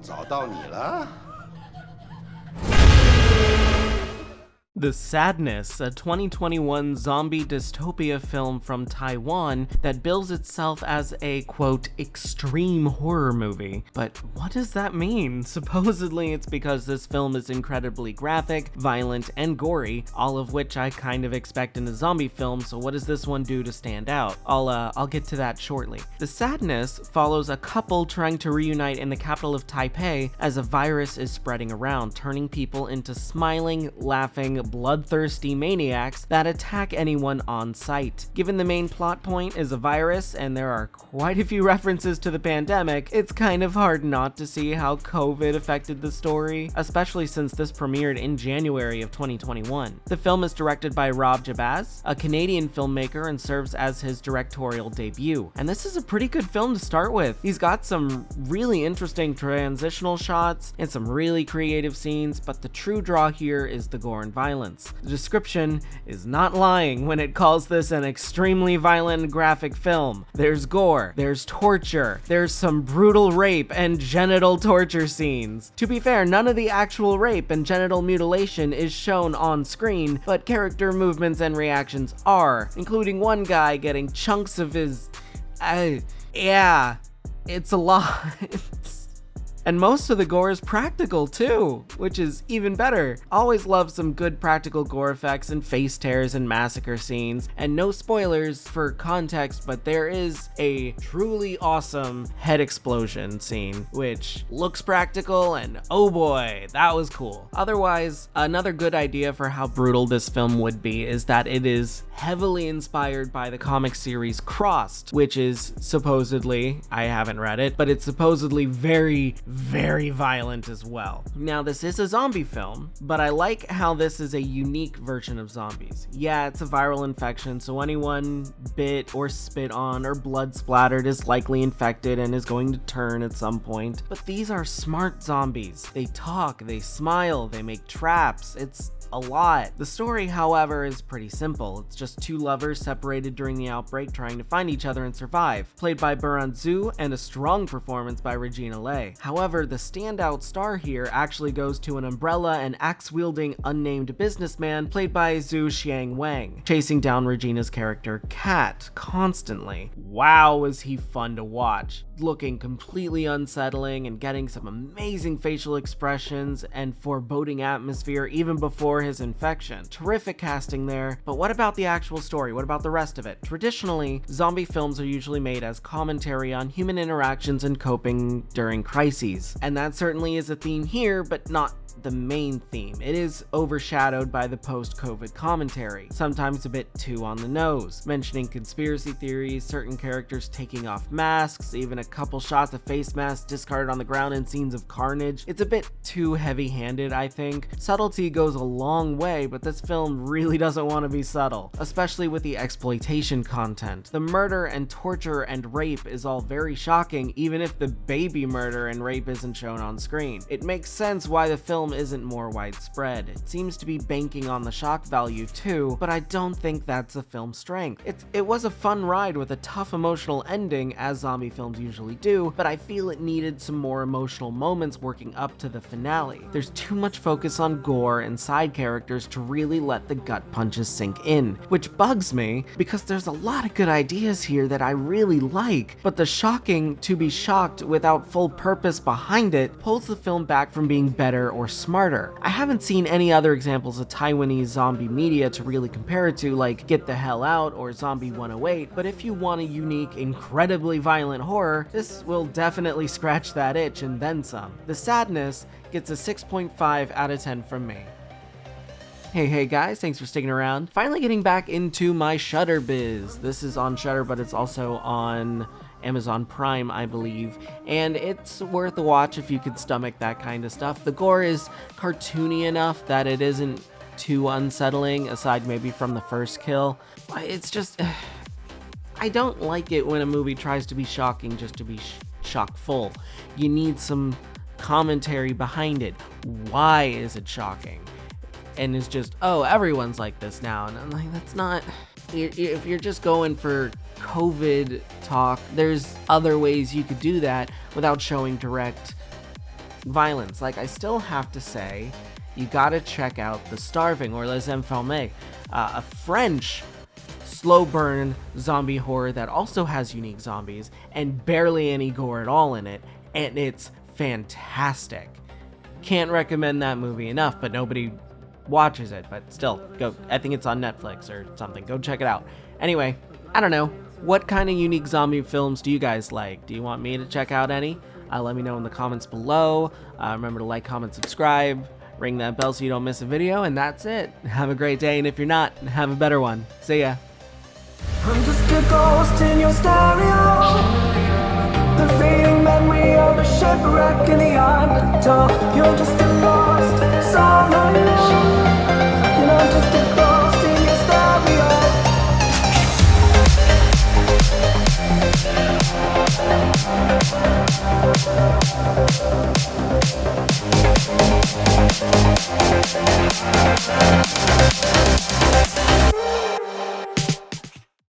找到你了。 The Sadness, a 2021 zombie dystopia film from Taiwan that bills itself as a, quote, extreme horror movie. But what does that mean? Supposedly it's because this film is incredibly graphic, violent, and gory, all of which I kind of expect in a zombie film, so what does this one do to stand out? I'll get to that shortly. The Sadness follows a couple trying to reunite in the capital of Taipei as a virus is spreading around, turning people into smiling, laughing, bloodthirsty maniacs that attack anyone on sight. Given the main plot point is a virus and there are quite a few references to the pandemic, it's kind of hard not to see how COVID affected the story, especially since this premiered in January of 2021. The film is directed by Rob Jabaz, a Canadian filmmaker, and serves as his directorial debut. And this is a pretty good film to start with. He's got some really interesting transitional shots and some really creative scenes, but the true draw here is the gore and violence. The description is not lying when it calls this an extremely violent and graphic film. There's gore, there's torture, there's some brutal rape and genital torture scenes. To be fair, none of the actual rape and genital mutilation is shown on screen, but character movements and reactions are, including one guy getting chunks of his... yeah, it's a lot. And most of the gore is practical too, which is even better. Always love some good practical gore effects and face tears and massacre scenes. And no spoilers for context, but there is a truly awesome head explosion scene, which looks practical and oh boy, that was cool. Otherwise, another good idea for how brutal this film would be is that it is heavily inspired by the comic series Crossed, which is supposedly, I haven't read it, but it's supposedly very violent as well. Now, this is a zombie film, but I like how this is a unique version of zombies. Yeah, it's a viral infection, so anyone bit or spit on or blood splattered is likely infected and is going to turn at some point. But these are smart zombies. They talk, they smile, they make traps. It's a lot. The story, however, is pretty simple. It's just two lovers separated during the outbreak trying to find each other and survive, played by Baran Zhu, and a strong performance by Regina Lei. However, the standout star here actually goes to an umbrella and axe-wielding unnamed businessman played by Zhu Xiang Wang, chasing down Regina's character Kat constantly. Wow, was he fun to watch. Looking completely unsettling and getting some amazing facial expressions and foreboding atmosphere even before his infection. Terrific casting there, but what about the actual story? What about the rest of it? Traditionally, zombie films are usually made as commentary on human interactions and coping during crises, and that certainly is a theme here, but not the main theme. It is overshadowed by the post-COVID commentary, sometimes a bit too on the nose, mentioning conspiracy theories, certain characters taking off masks, even a couple shots of face masks discarded on the ground in scenes of carnage. It's a bit too heavy-handed, I think. Subtlety goes a long way, but this film really doesn't want to be subtle, especially with the exploitation content. The murder and torture and rape is all very shocking, even if the baby murder and rape isn't shown on screen. It makes sense why the film isn't more widespread. It seems to be banking on the shock value too, but I don't think that's the film's strength. It was a fun ride with a tough emotional ending, as zombie films usually do, but I feel it needed some more emotional moments working up to the finale. There's too much focus on gore and side characters to really let the gut punches sink in, which bugs me because there's a lot of good ideas here that I really like, but the shocking to be shocked without full purpose behind it pulls the film back from being better or smarter. I haven't seen any other examples of Taiwanese zombie media to really compare it to, like Get the Hell Out or Zombie 108, but if you want a unique, incredibly violent horror, this will definitely scratch that itch and then some. The Sadness gets a 6.5 out of 10 from me. Hey guys, thanks for sticking around. Finally getting back into my Shudder biz. This is on Shudder, but it's also on Amazon Prime, I believe, and it's worth a watch if you could stomach that kind of stuff. The gore is cartoony enough that it isn't too unsettling, aside maybe from the first kill. It's just... I don't like it when a movie tries to be shocking just to be shockful. You need some commentary behind it. Why is it shocking? And it's just, oh, everyone's like this now. And I'm like, that's not... If you're just going for COVID talk, there's other ways you could do that without showing direct violence. Like, I still have to say, you gotta check out The Starving, or Les Enfermés, a French slow burn zombie horror that also has unique zombies and barely any gore at all in it, and it's fantastic. Can't recommend that movie enough, but nobody watches it. But still, go. I think it's on Netflix or something. Go check it out. Anyway, I don't know. What kind of unique zombie films do you guys like? Do you want me to check out any? Let me know in the comments below. Remember to like, comment, subscribe, ring that bell so you don't miss a video, and that's it. Have a great day, and if you're not, have a better one. See ya. I'm just a ghost in your stereo, the fading memory of a shipwreck in the undertow. You're just a lost song on your own, and I'm just a ghost in your stereo.